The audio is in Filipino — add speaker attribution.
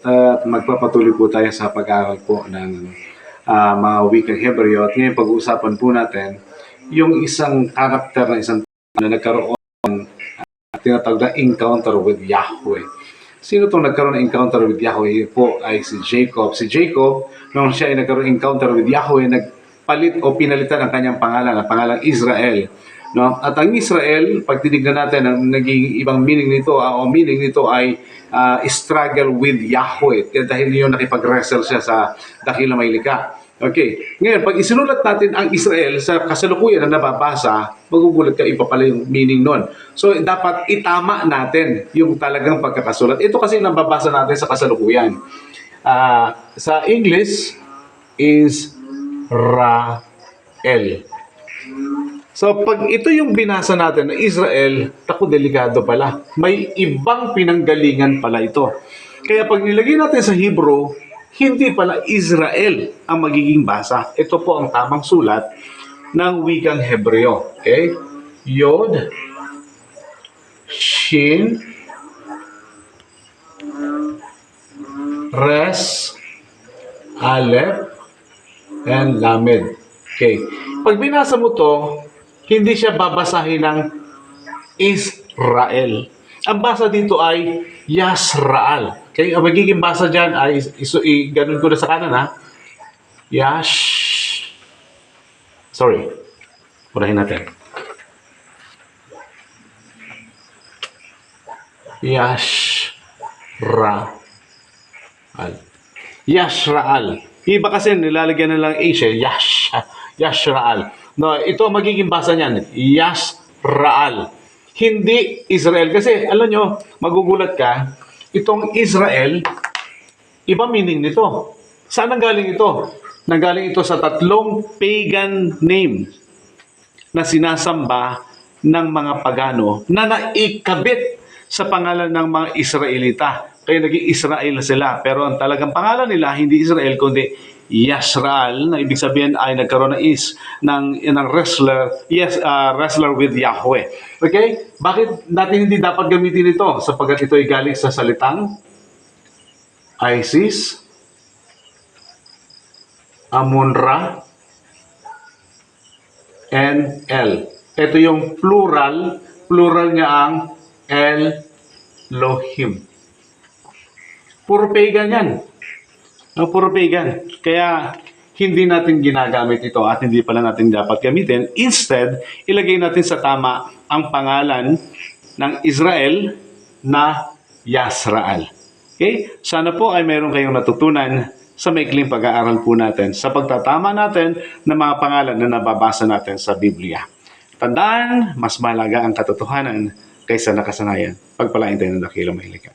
Speaker 1: At magpapatuloy po tayo sa pag-aaral po ng mga wikang Hebreo. At ngayon pag-uusapan po natin yung isang karakter na isang na nagkaroon tinatawag na encounter with Yahweh. Sino itong nagkaroon ng encounter with Yahweh? Po ay si Jacob. Si Jacob, nung siya ay nagkaroon ng encounter with Yahweh, nagpalit o pinalitan ang kanyang pangalan, ang pangalang Israel. No? At ang Israel, pag tinignan natin, ang naging ibang meaning nito, meaning nito ay struggle with Yahweh. Dahil yun nakipag-wrestle siya sa dakilang may likha. Okay. Ngayon, pag isinulat natin ang Israel sa kasalukuyan na nababasa, magugulat ka, iba pala yung meaning nun. So, dapat itama natin yung talagang pagkakasulat. Ito kasi nababasa natin sa kasalukuyan. Sa English is Rael. So, pag ito yung binasa natin na Israel, tako delikado pala. May ibang pinanggalingan pala ito. Kaya pag nilagay natin sa Hebrew, hindi pala Israel ang magiging basa. Ito po ang tamang sulat ng wikang Hebreo. Okay? Yod, Shin, Res, Aleph, and Lamed. Okay. Pag binasa mo to, hindi siya babasahin ng Israel. Ang basa dito ay Yasraal. Okay? Ang magiging basa dyan ay, ganun ko na sa kanan ha. Sorry. Purahin natin. Yasraal. Iba kasi nilalagyan na lang H eh. Yasraal. No, ito ang magiging basa niyan. Yasraal. Hindi Israel. Kasi, alam nyo, magugulat ka, itong Israel, iba meaning nito. Saan nanggaling ito? Nanggaling ito sa tatlong pagan name na sinasamba ng mga pagano na naikabit sa pangalan ng mga Israelita. Kaya naging Israel sila. Pero ang talagang pangalan nila, hindi Israel, kundi Yasraal, na ibig sabihin ay nagkaroon ng wrestler with Yahweh. Okay? Bakit natin hindi dapat gamitin ito? Sapagkat ito ay galing sa salitang Isis, Amun-Ra, and El. Ito yung plural niya ang Elohim. Puro pagan yan. Puro pagan. Kaya hindi natin ginagamit ito at hindi pala natin dapat gamitin. Instead, ilagay natin sa tama ang pangalan ng Israel na Yasraal. Okay? Sana po ay mayroon kayong natutunan sa maikling pag-aaral po natin sa pagtatama natin ng mga pangalan na nababasa natin sa Biblia. Tandaan, mas mahalaga ang katotohanan kaysa nakasanayan. Pagpalain tayo ng dakilang mahilikan.